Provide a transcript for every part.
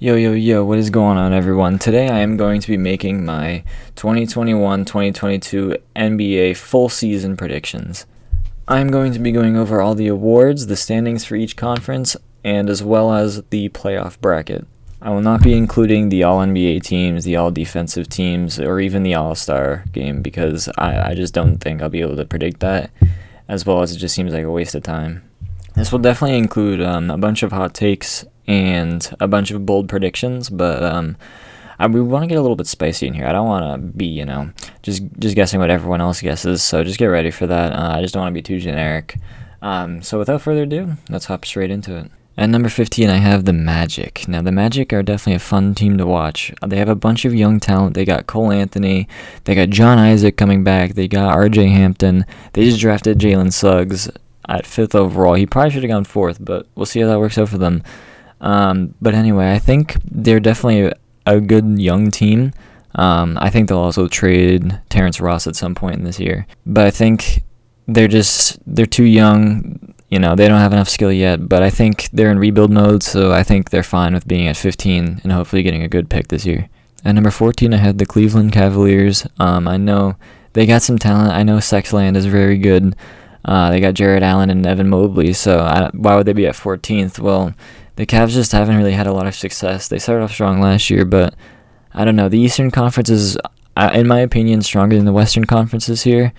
Yo, yo, yo, what is going on, everyone? Today I am going to be making my 2021-2022 NBA full season predictions. I'm going to be going over all the awards, the standings for each conference, and as well as the playoff bracket. I will not be including the All-NBA teams, the All-Defensive teams, or even the All-Star game because I just don't think I'll be able to predict that, as well as it just seems like a waste of time. This will definitely include a bunch of hot takes and a bunch of bold predictions, but we want to get a little bit spicy in here. I don't want to be, just guessing what everyone else guesses, so just get ready for that. I just don't want to be too generic. So without further ado, let's hop straight into it. At number 15, I have the Magic. Now, the Magic are definitely a fun team to watch. They have a bunch of young talent. They got Cole Anthony. They got John Isaac coming back. They got RJ Hampton. They just drafted Jalen Suggs at 5th overall. He probably should have gone 4th, but we'll see how that works out for them. But anyway, I think they're definitely a good young team. I think they'll also trade Terrence Ross at some point in this year. But I think they're too young. They don't have enough skill yet, but I think they're in rebuild mode, so I think they're fine with being at 15 and hopefully getting a good pick this year. At number 14, I had the Cleveland Cavaliers. I know they got some talent. I know Sexland is very good. They got Jared Allen and Evan Mobley, so why would they be at 14th? Well, the Cavs just haven't really had a lot of success. They started off strong last year, but I don't know. The Eastern Conference is, in my opinion, stronger than the Western Conference this year.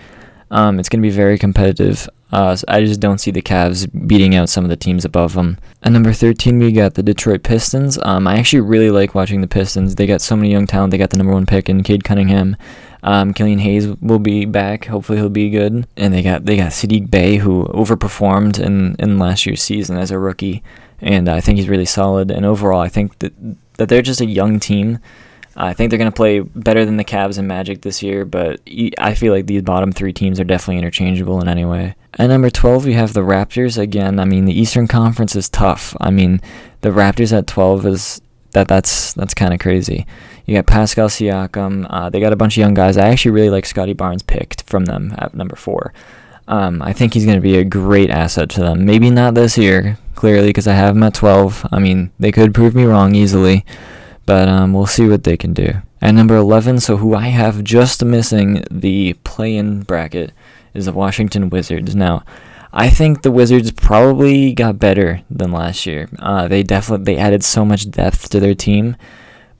It's going to be very competitive. So I just don't see the Cavs beating out some of the teams above them. At number 13, we got the Detroit Pistons. I actually really like watching the Pistons. They got so many young talent. They got the number 1 pick in Cade Cunningham. Killian Hayes will be back. Hopefully he'll be good. And they got Sadiq Bey, who overperformed in last year's season as a rookie. And I think he's really solid. And overall, I think that they're just a young team. I think they're going to play better than the Cavs and Magic this year, but I feel like these bottom 3 teams are definitely interchangeable in any way. At number 12, we have the Raptors. Again, the Eastern Conference is tough. The Raptors at 12 that's kind of crazy. You got Pascal Siakam. They got a bunch of young guys. I actually really like Scotty Barnes picked from them at number 4. I think he's going to be a great asset to them. Maybe not this year, clearly, because I have him at 12. They could prove me wrong easily, but we'll see what they can do. At number 11, so who I have just missing the play-in bracket, is the Washington Wizards. Now, I think the Wizards probably got better than last year. They added so much depth to their team.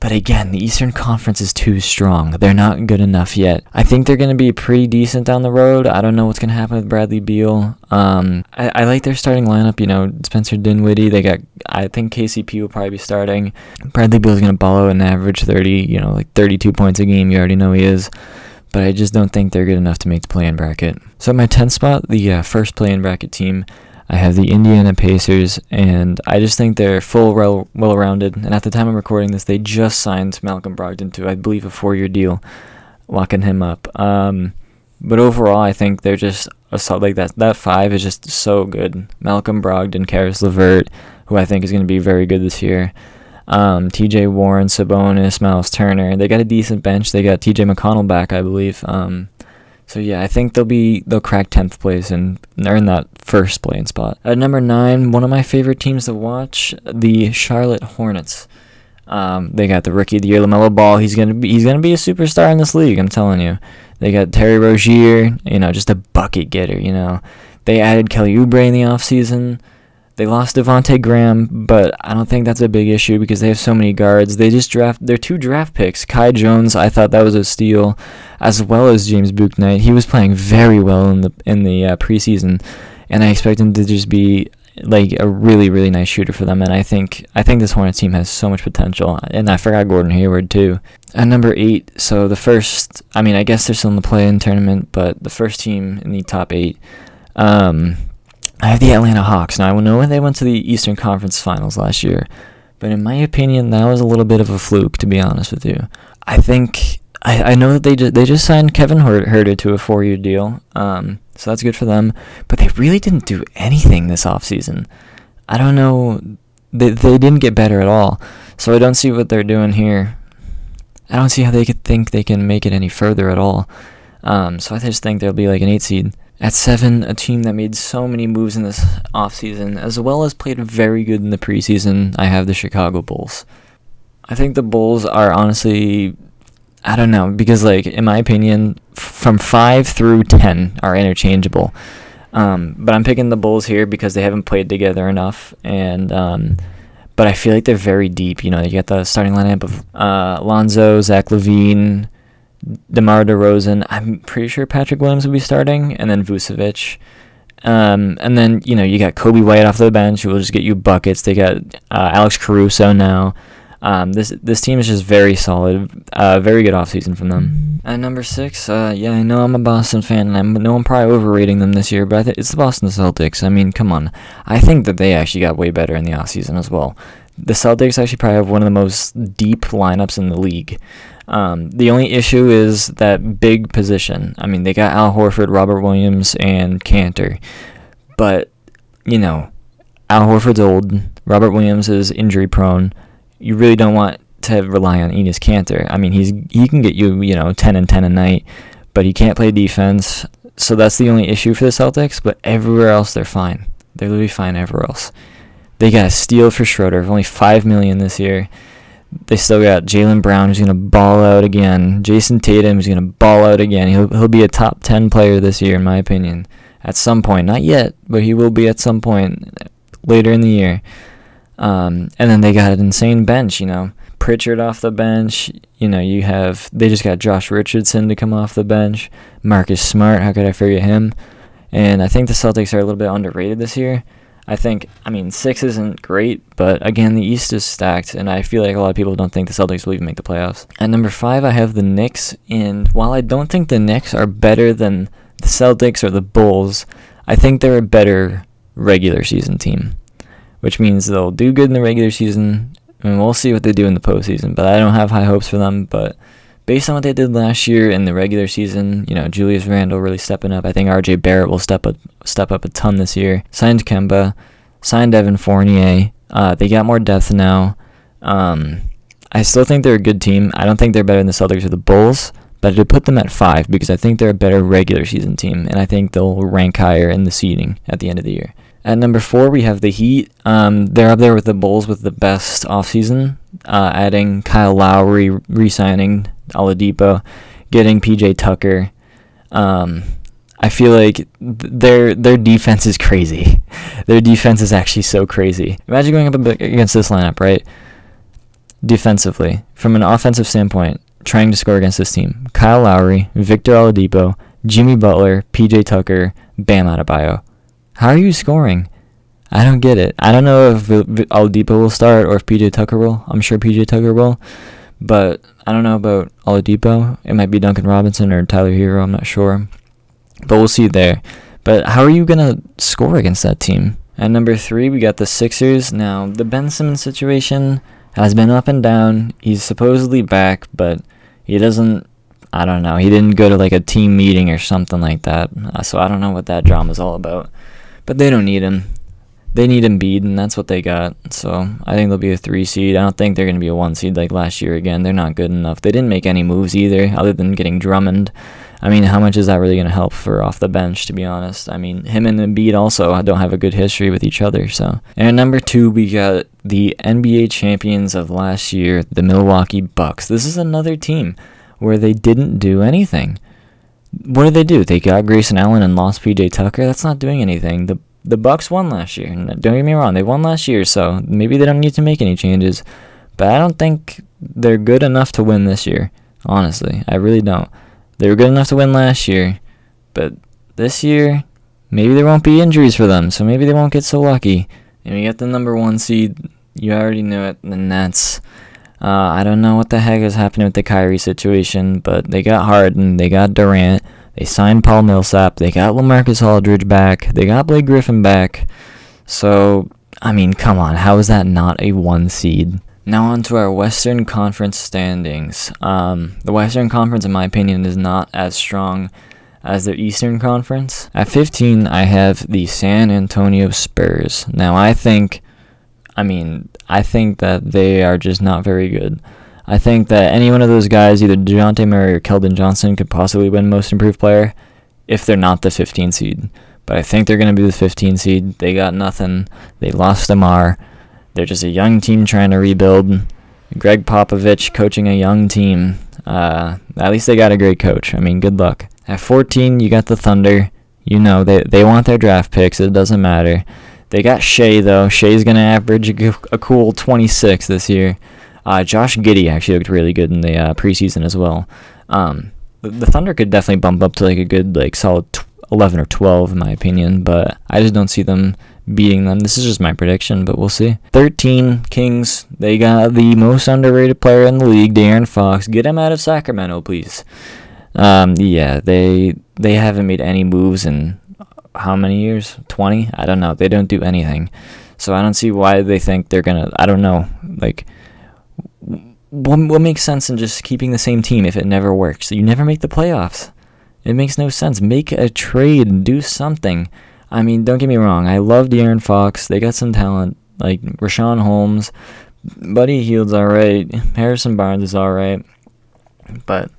But again, the Eastern Conference is too strong. They're not good enough yet. I think they're going to be pretty decent down the road. I don't know what's going to happen with Bradley Beal. I like their starting lineup. Spencer Dinwiddie. I think KCP will probably be starting. Bradley Beal is going to ball out an average 30, 32 points a game. You already know he is. But I just don't think they're good enough to make the play-in bracket. So at my 10th spot, the first play-in bracket team, I have the Indiana Pacers, and I just think they're well-rounded. And at the time I'm recording this, they just signed Malcolm Brogdon to, I believe, a 4-year deal, locking him up. But overall, I think they're just that 5 is just so good. Malcolm Brogdon, Karis LeVert, who I think is going to be very good this year. TJ Warren, Sabonis, Miles Turner. They got a decent bench. They got TJ McConnell back, I believe. So yeah, I think they'll crack 10th place and earn that first play-in spot. At number 9, one of my favorite teams to watch, the Charlotte Hornets. They got the rookie of the year, LaMelo Ball. He's gonna be a superstar in this league, I'm telling you. They got Terry Rozier, just a bucket getter. They added Kelly Oubre in the offseason. They lost Devontae Graham, but I don't think that's a big issue because they have so many guards. They just their 2 draft picks. Kai Jones, I thought that was a steal, as well as James Bouknight. He was playing very well in the preseason, and I expect him to just be like a really, really nice shooter for them. And I think this Hornets team has so much potential. And I forgot Gordon Hayward too. At number 8, so the first, I guess they're still in the play-in tournament, but the first team in the top 8. I have the Atlanta Hawks. Now, I know they went to the Eastern Conference Finals last year, but in my opinion, that was a little bit of a fluke, to be honest with you. I think I know that they just signed Kevin Huerter to a 4-year deal, so that's good for them, but they really didn't do anything this offseason. I don't know. They didn't get better at all, so I don't see what they're doing here. I don't see how they could think they can make it any further at all. So I just think they'll be like an 8 seed. At 7, a team that made so many moves in this offseason, as well as played very good in the preseason, I have the Chicago Bulls. I think the Bulls are honestly, I don't know, because like in my opinion, from 5 through 10 are interchangeable. But I'm picking the Bulls here because they haven't played together enough, and but I feel like they're very deep. You know, you got the starting lineup of Lonzo, Zach LaVine, DeMar DeRozan. I'm pretty sure Patrick Williams will be starting, and then Vucevic. And then, you know, you got Kobe White off the bench who will just get you buckets. They got Alex Caruso now. This team is just very solid. Very good offseason from them. At number 6, yeah, I know I'm a Boston fan, and I know I'm probably overrating them this year, but I think it's the Boston Celtics. I mean, come on. I think that they actually got way better in the offseason as well. The Celtics actually probably have one of the most deep lineups in the league. The only issue is that big position. I mean, they got Al Horford, Robert Williams, and Cantor. But, you know, Al Horford's old. Robert Williams is injury prone. You really don't want to rely on Enes Kanter. I mean, he can get you, 10 and 10 a night, but he can't play defense. So that's the only issue for the Celtics, but everywhere else they're fine. They're literally fine everywhere else. They got a steal for Schroeder, only $5 million this year. They still got Jaylen Brown, who's going to ball out again. Jason Tatum, who's going to ball out again. He'll be a top 10 player this year, in my opinion. At some point. Not yet, but he will be at some point later in the year. And then they got an insane bench, Pritchard off the bench. They just got Josh Richardson to come off the bench. Marcus Smart, how could I forget him? And I think the Celtics are a little bit underrated this year. I 6 isn't great, but again, the East is stacked, and I feel like a lot of people don't think the Celtics will even make the playoffs. At number 5, I have the Knicks, and while I don't think the Knicks are better than the Celtics or the Bulls, I think they're a better regular season team, which means they'll do good in the regular season, and we'll see what they do in the postseason, but I don't have high hopes for them, but based on what they did last year in the regular season, Julius Randle really stepping up. I think RJ Barrett will step up a ton this year. Signed Kemba, signed Evan Fournier. They got more depth now. I still think they're a good team. I don't think they're better than the Celtics or the Bulls, but I did put them at 5 because I think they're a better regular season team, and I think they'll rank higher in the seeding at the end of the year. At number 4, we have the Heat. They're up there with the Bulls with the best offseason, adding Kyle Lowry, re-signing Oladipo, getting PJ Tucker. I feel like their defense is crazy. Their defense is actually so crazy. Imagine going up against this lineup, right? Defensively, from an offensive standpoint, trying to score against this team. Kyle Lowry, Victor Oladipo, Jimmy Butler, PJ Tucker, Bam Adebayo. How are you scoring? I don't get it. I don't know if Oladipo will start or if PJ Tucker will. I'm sure PJ Tucker will. But I don't know about Oladipo. It might be Duncan Robinson or Tyler Hero. I'm not sure. But we'll see there. But how are you going to score against that team? At number 3, we got the Sixers. Now, the Ben Simmons situation has been up and down. He's supposedly back, but he doesn't... I don't know. He didn't go to like a team meeting or something like that. So I don't know what that drama's all about. But they don't need him. They need Embiid, and that's what they got. So I think they'll be a 3 seed. I don't think they're going to be a 1 seed like last year again. They're not good enough. They didn't make any moves either, other than getting Drummond. I mean, how much is that really going to help for off the bench, to be honest? I mean, him and Embiid also don't have a good history with each other. So, and at number 2, we got the NBA champions of last year, the Milwaukee Bucks. This is another team where they didn't do anything. What did they do? They got Grayson Allen and lost PJ Tucker? That's not doing anything. The Bucks won last year. Don't get me wrong, they won last year, so maybe they don't need to make any changes. But I don't think they're good enough to win this year. Honestly, I really don't. They were good enough to win last year, but this year, maybe there won't be injuries for them, so maybe they won't get so lucky. And we got the number 1 seed. You already knew it, the Nets. I don't know what the heck is happening with the Kyrie situation, but they got Harden, they got Durant, they signed Paul Millsap, they got LaMarcus Aldridge back, they got Blake Griffin back. So, I mean, come on, how is that not a 1 seed? Now on to our Western Conference standings. The Western Conference, in my opinion, is not as strong as the Eastern Conference. At 15, I have the San Antonio Spurs. Now, I think that they are just not very good. I think that any one of those guys, either DeJounte Murray or Keldon Johnson, could possibly win Most Improved Player if they're not the 15 seed. But I think they're going to be the 15 seed. They got nothing. They lost DeMar. They're just a young team trying to rebuild. Greg Popovich coaching a young team. At least they got a great coach. I mean, good luck. At 14, you got the Thunder. You know, they want their draft picks. It doesn't matter. They got Shea, though. Shea's going to average a cool 26 this year. Josh Giddey actually looked really good in the preseason as well. The Thunder could definitely bump up to like a good, like solid 11 or 12 in my opinion, but I just don't see them beating them. This is just my prediction, but we'll see. 13, Kings. They got the most underrated player in the league, De'Aaron Fox. Get him out of Sacramento, please. Yeah, they haven't made any moves in how many years? 20? I don't know. They don't do anything. So I don't see why they think they're going to, I don't know. Like, what makes sense in just keeping the same team if it never works? You never make the playoffs. It makes no sense. Make a trade and do something. I mean, don't get me wrong. I love De'Aaron Fox. They got some talent, like Rashawn Holmes. Buddy Hield's all right. Harrison Barnes is all right. But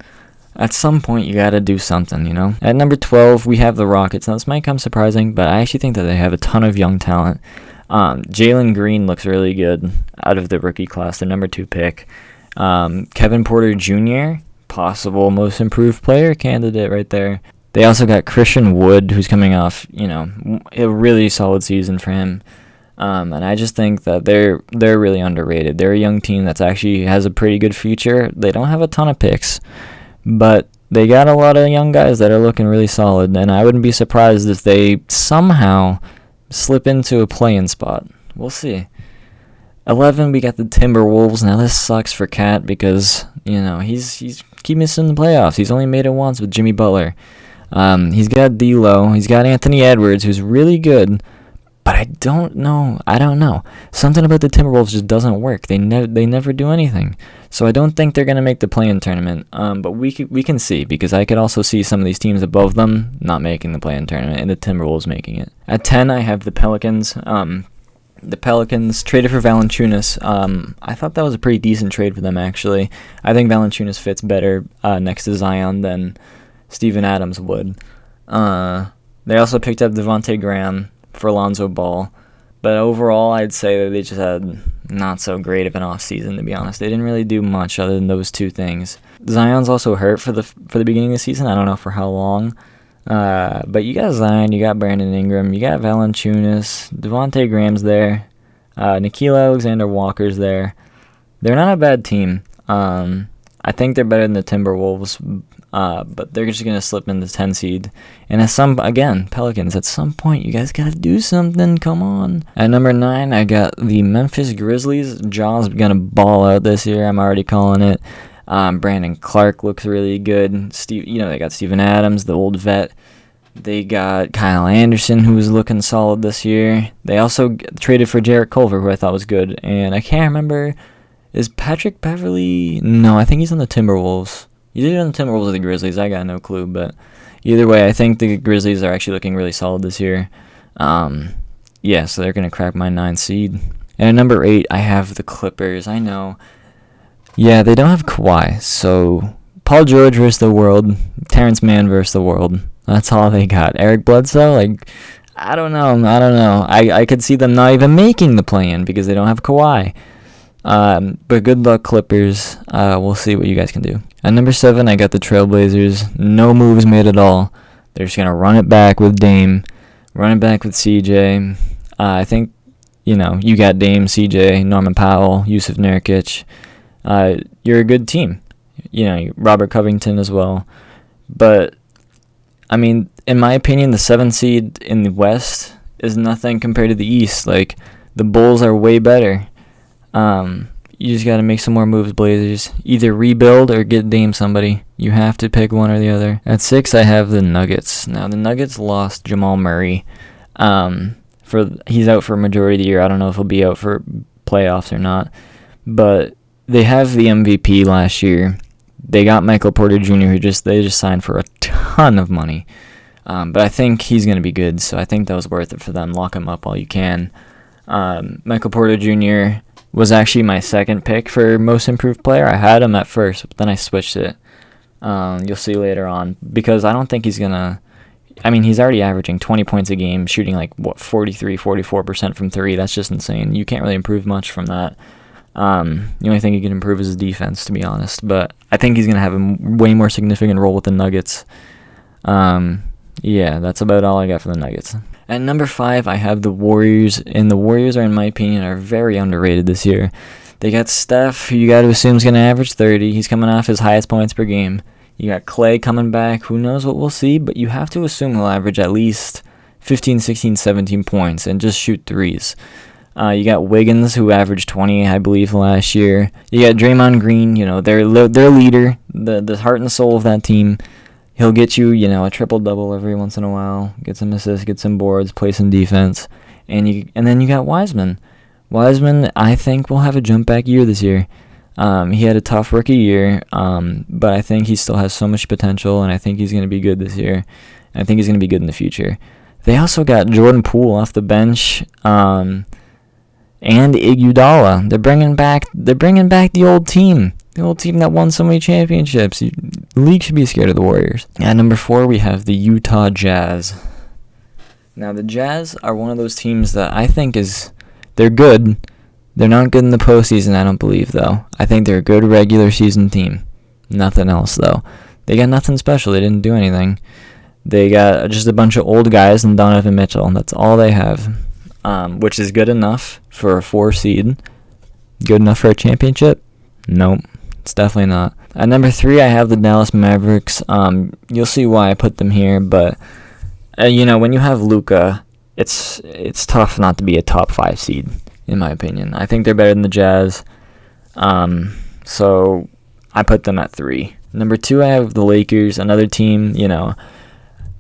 at some point, you got to do something, you know? At number 12, we have the Rockets. Now, this might come surprising, but I actually think that they have a ton of young talent. Jalen Green looks really good out of the rookie class, the number 2 pick. Kevin Porter Jr., possible most improved player candidate right there. They also got Christian Wood, who's coming off, you know, a really solid season for him. And I just think that they're really underrated. They're a young team that's actually has a pretty good future. They don't have a ton of picks, but they got a lot of young guys that are looking really solid, and I wouldn't be surprised if they somehow slip into a play-in spot. We'll see. 11, we got the Timberwolves. Now, this sucks for Cat because, you know, he's keep missing the playoffs. He's only made it once with Jimmy Butler. He's got D'Lo. He's got Anthony Edwards, who's really good. But I don't know. Something about the Timberwolves just doesn't work. They never do anything. So I don't think they're going to make the play-in tournament. But we can see, because I could also see some of these teams above them not making the play-in tournament and the Timberwolves making it. At 10, I have the Pelicans. The Pelicans traded for Valanciunas. I thought that was a pretty decent trade for them, actually. I think Valanciunas fits better next to Zion than Steven Adams would. They also picked up Devontae Graham for Lonzo Ball. But overall, I'd say that they just had not so great of an offseason, to be honest. They didn't really do much other than those two things. Zion's also hurt for the beginning of the season. I don't know for how long. But you got Zion, you got Brandon Ingram, you got Valanciunas, Devontae Graham's there, Nickeil Alexander-Walker's there. They're not a bad team. I think they're better than the Timberwolves, but they're just going to slip in the 10 seed. And Pelicans, at some point, you guys got to do something. Come on. At number 9, I got the Memphis Grizzlies. Ja's going to ball out this year. I'm already calling it. Brandon Clark looks really good. They got Steven Adams, the old vet. They got Kyle Anderson, who was looking solid this year. They also traded for Jarrett Culver, who I thought was good. And I can't remember, is Patrick Beverly? No, I think he's on the Timberwolves. He's either on the Timberwolves or the Grizzlies. I got no clue, but either way, I think the Grizzlies are actually looking really solid this year. So they're going to crack my 9 seed. And at number 8, I have the Clippers. I know. Yeah, they don't have Kawhi, so Paul George versus the world, Terrence Mann versus the world. That's all they got. Eric Bledsoe, I don't know. I could see them not even making the play-in because they don't have Kawhi. But good luck, Clippers. We'll see what you guys can do. At number 7, I got the Trailblazers. No moves made at all. They're just going to run it back with Dame, run it back with CJ. I think, you got Dame, CJ, Norman Powell, Yusuf Nurkic. You're a good team. Robert Covington as well. But, I mean, in my opinion, the 7th seed in the West is nothing compared to the East. The Bulls are way better. You just got to make some more moves, Blazers. Either rebuild or get Dame somebody. You have to pick one or the other. At 6, I have the Nuggets. Now, the Nuggets lost Jamal Murray. He's out for a majority of the year. I don't know if he'll be out for playoffs or not. But they have the MVP last year. They got Michael Porter Jr., who they just signed for a ton of money. But I think he's going to be good, so I think that was worth it for them. Lock him up while you can. Michael Porter Jr. was actually my second pick for most improved player. I had him at first, but then I switched it. You'll see later on, because I don't think he's going to... I mean, he's already averaging 20 points a game, shooting 43, 44% from 3. That's just insane. You can't really improve much from that. The only thing he can improve is his defense, to be honest. But I think he's going to have a way more significant role with the Nuggets. Yeah, that's about all I got for the Nuggets. At number 5, I have the Warriors, and the Warriors are, in my opinion, are very underrated this year. They got Steph, who you got to assume is going to average 30. He's coming off his highest points per game. You got Clay coming back. Who knows what we'll see, but you have to assume he'll average at least 15, 16, 17 points and just shoot threes. You got Wiggins, who averaged 20, I believe, last year. You got Draymond Green, their leader, the heart and soul of that team. He'll get you, a triple-double every once in a while, get some assists, get some boards, play some defense. And then you got Wiseman. Wiseman, I think, will have a jump-back year this year. He had a tough rookie year, but I think he still has so much potential, and I think he's going to be good this year. And I think he's going to be good in the future. They also got Jordan Poole off the bench, and Iguodala. They're bringing back the old team. The old team that won so many championships. The league should be scared of the Warriors. At number 4, we have the Utah Jazz. Now, the Jazz are one of those teams that I think they're good. They're not good in the postseason, I don't believe, though. I think they're a good regular season team. Nothing else, though. They got nothing special. They didn't do anything. They got just a bunch of old guys and Donovan Mitchell. That's all they have, which is good enough for a 4 seed. Good enough for a championship? Nope. It's definitely not. At number 3, I have the Dallas Mavericks. You'll see why I put them here, but when you have Luka, it's tough not to be a top 5 seed, in my opinion. I think they're better than the Jazz, so I put them at 3. Number 2, I have the Lakers, another team.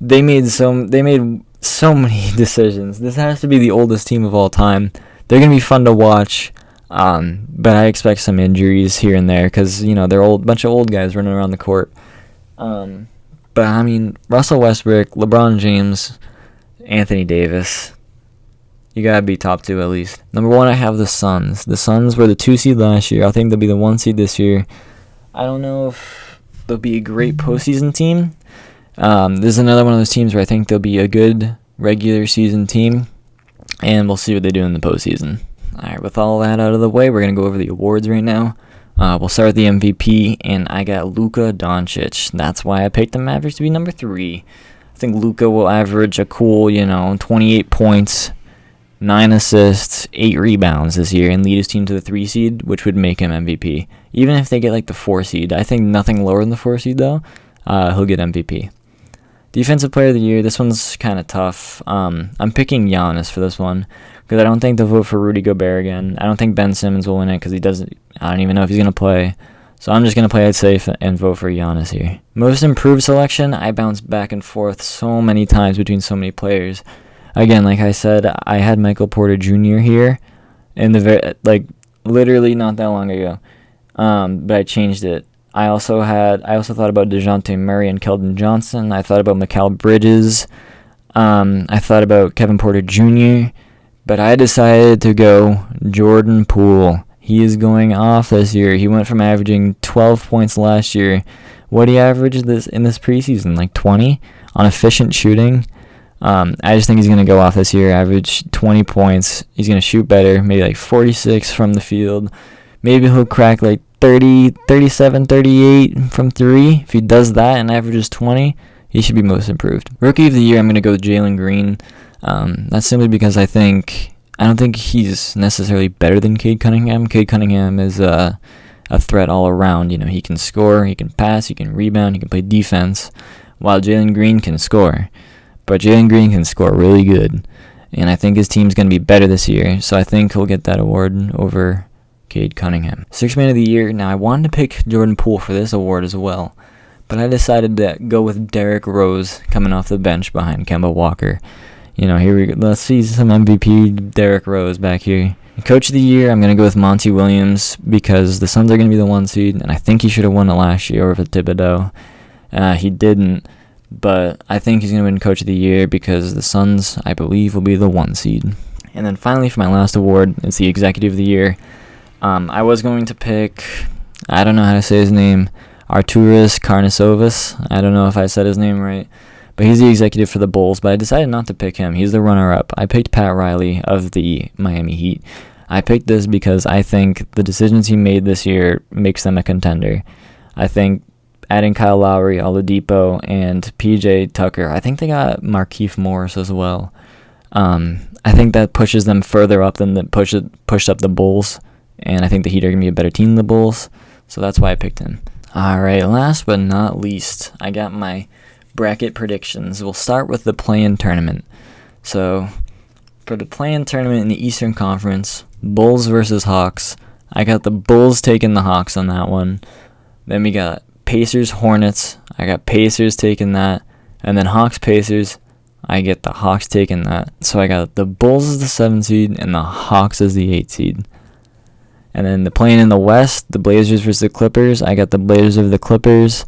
They made so many decisions. This has to be the oldest team of all time. They're gonna be fun to watch. But I expect some injuries here and there because, they're bunch of old guys running around the court. But, Russell Westbrook, LeBron James, Anthony Davis, you gotta be top 2 at least. Number 1, I have the Suns. The Suns were the 2 seed last year. I think they'll be the 1 seed this year. I don't know if they'll be a great postseason team. This is another one of those teams where I think they'll be a good regular season team, and we'll see what they do in the postseason. Alright, with all that out of the way, we're going to go over the awards right now. We'll start with the MVP, and I got Luka Doncic. That's why I picked the Mavericks to be number 3. I think Luka will average a cool, 28 points, 9 assists, 8 rebounds this year, and lead his team to the 3 seed, which would make him MVP. Even if they get the 4 seed, I think nothing lower than the 4 seed, though, he'll get MVP. Defensive Player of the Year, this one's kind of tough. I'm picking Giannis for this one, because I don't think they'll vote for Rudy Gobert again. I don't think Ben Simmons will win it, because I don't even know if he's going to play. So I'm just going to play it safe and vote for Giannis here. Most Improved selection, I bounced back and forth so many times between so many players. Again, like I said, I had Michael Porter Jr. here, in literally not that long ago. But I changed it. I also thought about DeJounte Murray and Keldon Johnson. I thought about Mikal Bridges. I thought about Kevin Porter Jr., but I decided to go Jordan Poole. He is going off this year. He went from averaging 12 points last year. What he averaged in this preseason, 20 on efficient shooting. I just think he's going to go off this year, average 20 points. He's going to shoot better, maybe 46 from the field. Maybe he'll crack 30, 37, 38 from 3. If he does that and averages 20, he should be Most Improved. Rookie of the Year, I'm going to go with Jalen Green. That's simply because I don't think he's necessarily better than Cade Cunningham. Cade Cunningham is a threat all around. He can score, he can pass, he can rebound, he can play defense, while Jalen Green can score. But Jalen Green can score really good, and I think his team's going to be better this year, so I think he'll get that award over Cade Cunningham. Sixth Man of the Year. Now, I wanted to pick Jordan Poole for this award as well, but I decided to go with Derrick Rose coming off the bench behind Kemba Walker. Here we go. Let's see some MVP Derrick Rose back here. Coach of the Year, I'm going to go with Monty Williams because the Suns are going to be the 1 seed, and I think he should have won it last year over Thibodeau. He didn't, but I think he's going to win Coach of the Year because the Suns, I believe, will be the 1 seed. And then finally, for my last award, it's the Executive of the Year. I was going to pick, I don't know how to say his name, Arturas Karnisovas. I don't know if I said his name right. But he's the executive for the Bulls, but I decided not to pick him. He's the runner-up. I picked Pat Riley of the Miami Heat. I picked this because I think the decisions he made this year makes them a contender. I think adding Kyle Lowry, Oladipo, and PJ Tucker, I think they got Markieff Morris as well. I think that pushes them further up than pushed up the Bulls, and I think the Heat are going to be a better team than the Bulls, so that's why I picked him. Alright, last but not least, I got my bracket predictions. We'll start with the play-in tournament. So, for the play-in tournament in the Eastern Conference, Bulls versus Hawks. I got the Bulls taking the Hawks on that one. Then we got Pacers Hornets. I got Pacers taking that. And then Hawks Pacers. I get the Hawks taking that. So I got the Bulls as the 7 seed and the Hawks as the 8 seed. And then the play-in in the West, the Blazers versus the Clippers. I got the Blazers over the Clippers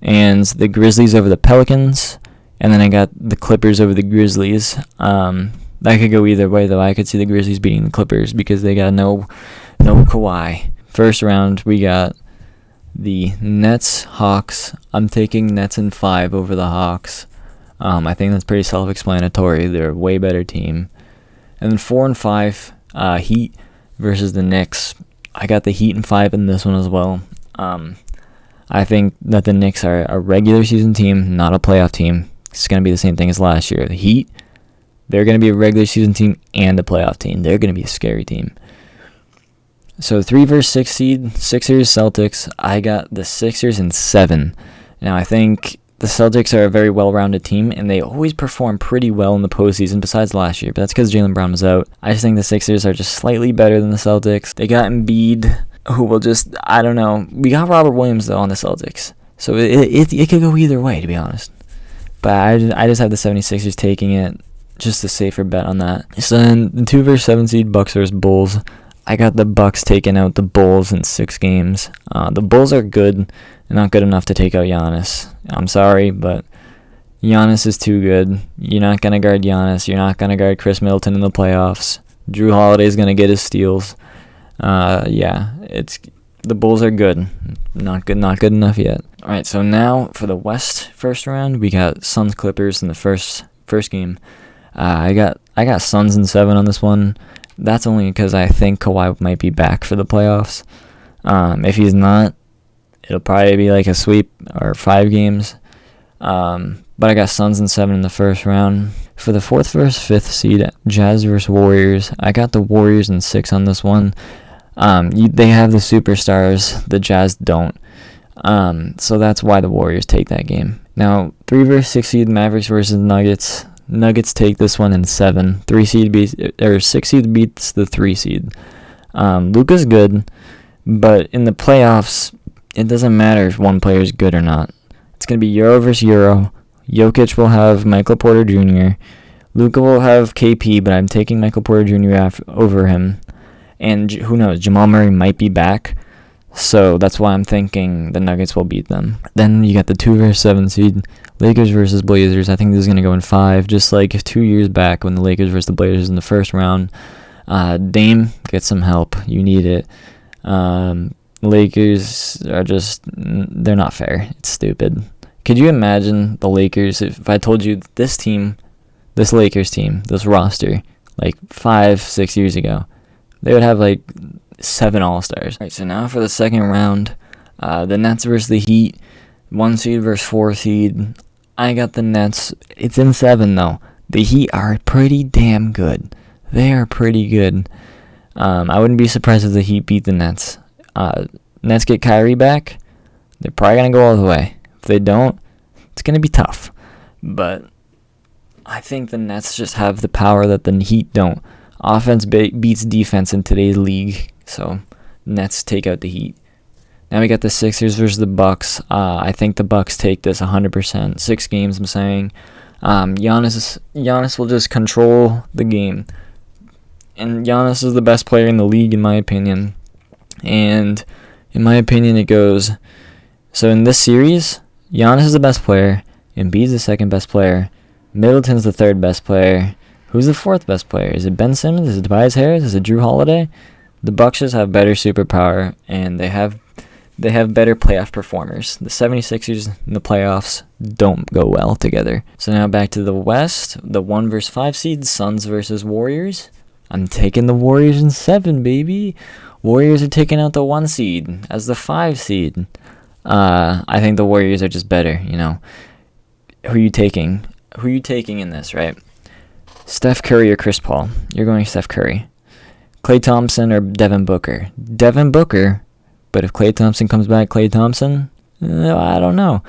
and the Grizzlies over the Pelicans. And then I got the Clippers over the Grizzlies. That could go either way, though. I could see the Grizzlies beating the Clippers because they got no Kawhi. First round, we got the Nets, Hawks. I'm taking Nets in 5 over the Hawks. I think that's pretty self-explanatory. They're a way better team. And then 4 and 5, Heat versus the Knicks. I got the Heat in 5 in this one as well. I think that the Knicks are a regular season team, not a playoff team. It's going to be the same thing as last year. The Heat, they're going to be a regular season team and a playoff team. They're going to be a scary team. So 3 versus 6 seed, Sixers, Celtics. I got the Sixers in 7. Now I think the Celtics are a very well-rounded team, and they always perform pretty well in the postseason besides last year, but that's because Jaylen Brown was out. I just think the Sixers are just slightly better than the Celtics. They got Embiid, who will just, I don't know. We got Robert Williams, though, on the Celtics, so it could go either way, to be honest. But I just have the 76ers taking it, just a safer bet on that. So then the 2 versus 7 seed, Bucks versus Bulls. I got the Bucks taking out the Bulls in 6 games. The Bulls are good. Not good enough to take out Giannis. I'm sorry, but Giannis is too good. You're not going to guard Giannis. You're not going to guard Chris Middleton in the playoffs. Drew Holiday's going to get his steals. The Bulls are good. Not good enough yet. All right, so now for the West first round, we got Suns Clippers in the first game. I got Suns in 7 on this one. That's only because I think Kawhi might be back for the playoffs. If he's not, it'll probably be like a sweep or 5 games. But I got Suns in 7 in the first round. For the 4th versus 5th seed, Jazz versus Warriors, I got the Warriors in 6 on this one. They have the superstars. The Jazz don't. So that's why the Warriors take that game. Now, 3 versus 6 seed, Mavericks versus Nuggets. Nuggets take this one in 7. 6 seed beats the 3 seed. Luka's good, but in the playoffs, it doesn't matter if one player is good or not. It's going to be Euro versus Euro. Jokic will have Michael Porter Jr. Luka will have KP, but I'm taking Michael Porter Jr. over him. And who knows, Jamal Murray might be back. So that's why I'm thinking the Nuggets will beat them. Then you got the 2 versus 7 seed, Lakers versus Blazers. I think this is going to go in 5, just like 2 years back when the Lakers versus the Blazers in the first round. Dame, get some help. You need it. Lakers are just, they're not fair. It's stupid. Could you imagine the Lakers if I told you this Lakers team, this roster, like 5-6 years ago, they would have like 7 All-Stars. All right, so now for the second round, the Nets versus the Heat, 1 seed versus 4 seed. I got the Nets. It's in 7 though. The Heat are pretty damn good. They are pretty good. I wouldn't be surprised if the Heat beat the Nets. Nets get Kyrie back, they're probably going to go all the way. If they don't, it's going to be tough. But I think the Nets just have the power that the Heat don't. Offense beats defense in today's league, so Nets take out the Heat. Now we got the Sixers versus the Bucks. I think the Bucks take this 100%. 6 games, I'm saying. Giannis will just control the game. And Giannis is the best player in the league, in my opinion. And in my opinion, it goes... So in this series, Giannis is the best player. Embiid's the second best player. Middleton's the third best player. Who's the 4th best player? Is it Ben Simmons? Is it Tobias Harris? Is it Drew Holiday? The Bucks just have better superpower, and they have better playoff performers. The 76ers in the playoffs don't go well together. So now back to the West, the 1 versus 5 seeds, Suns versus Warriors. I'm taking the Warriors in 7, baby. Warriors are taking out the 1 seed as the 5 seed. I think the Warriors are just better, you know. Who are you taking? Who are you taking in this, right? Steph Curry or Chris Paul? You're going Steph Curry. Klay Thompson or Devin Booker? Devin Booker. But if Klay Thompson comes back, Klay Thompson? I don't know.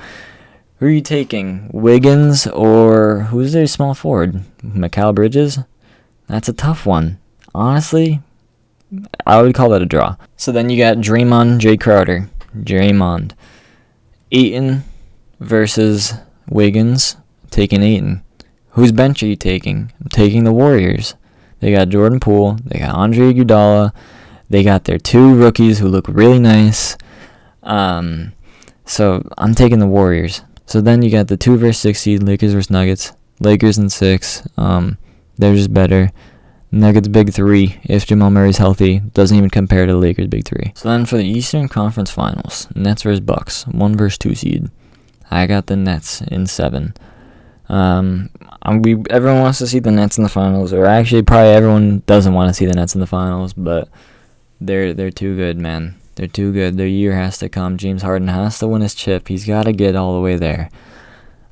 Who are you taking? Wiggins or who's their small forward? Mikal Bridges? That's a tough one. Honestly, I would call that a draw. So then you got Draymond, Jay Crowder. Draymond. Ayton versus Wiggins. Taking Ayton. Whose bench are you taking? I'm taking the Warriors. They got Jordan Poole. They got Andre Iguodala. They got their 2 rookies who look really nice. So I'm taking the Warriors. So then you got the 2 versus 6 seed, Lakers versus Nuggets. Lakers in 6. They're just better. Nuggets big 3. If Jamal Murray's healthy, doesn't even compare to the Lakers big 3. So then for the Eastern Conference Finals, Nets versus Bucks, 1 versus 2 seed. I got the Nets in 7. Everyone wants to see the Nets in the finals, or actually probably everyone doesn't want to see the Nets in the finals, but they're too good, man. They're too good. Their year has to come. James Harden has to win his chip. He's got to get all the way there.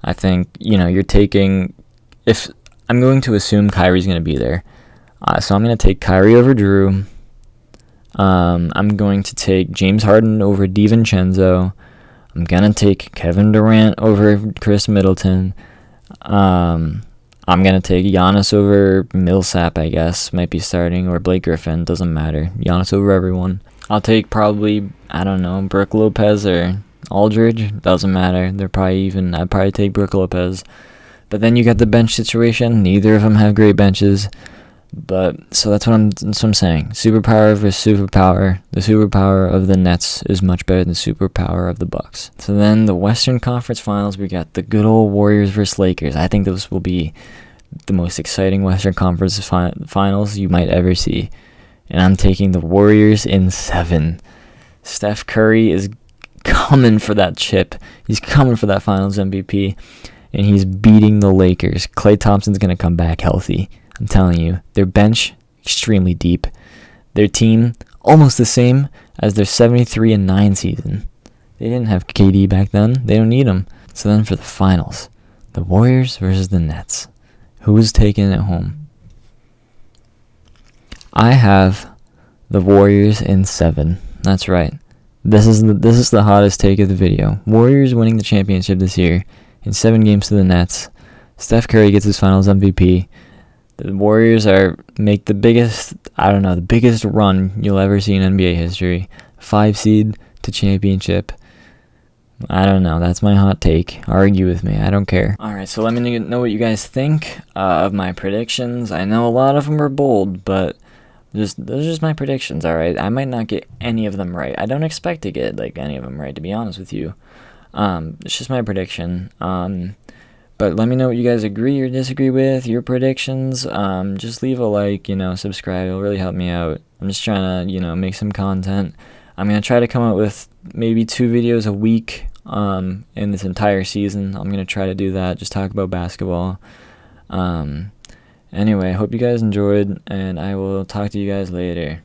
I think, you're taking, if I'm going to assume Kyrie's going to be there. So I'm going to take Kyrie over Drew. I'm going to take James Harden over DiVincenzo. I'm going to take Kevin Durant over Chris Middleton. I'm going to take Giannis over Millsap, I guess. Might be starting, or Blake Griffin. Doesn't matter. Giannis over everyone. I'll take probably, I don't know, Brook Lopez or Aldridge. Doesn't matter. I'd probably take Brook Lopez. But then you got the bench situation. Neither of them have great benches. But, so that's what I'm saying. Superpower versus superpower. The superpower of the Nets is much better than the superpower of the Bucks. So then the Western Conference Finals, we got the good old Warriors versus Lakers. I think this will be the most exciting Western Conference Finals you might ever see. And I'm taking the Warriors in 7. Steph Curry is coming for that chip. He's coming for that Finals MVP. And he's beating the Lakers. Klay Thompson's going to come back healthy. I'm telling you. Their bench, extremely deep. Their team, almost the same as their 73-9 season. They didn't have KD back then. They don't need him. So then for the finals, the Warriors versus the Nets. Who's taking it home? I have the Warriors in 7. That's right. This is the hottest take of the video. Warriors winning the championship this year in 7 games to the Nets. Steph Curry gets his Finals MVP. The Warriors make the biggest run you'll ever see in NBA history. 5 seed to championship. I don't know. That's my hot take. Argue with me. I don't care. Alright, so let me know what you guys think of my predictions. I know a lot of them are bold, but those are just my predictions, alright? I might not get any of them right. I don't expect to get any of them right, to be honest with you. It's just my prediction. But let me know what you guys agree or disagree with, your predictions. Just leave a like, subscribe. It'll really help me out. I'm just trying to, make some content. I'm going to try to come up with maybe 2 videos a week in this entire season. I'm going to try to do that, just talk about basketball. Anyway, I hope you guys enjoyed, and I will talk to you guys later.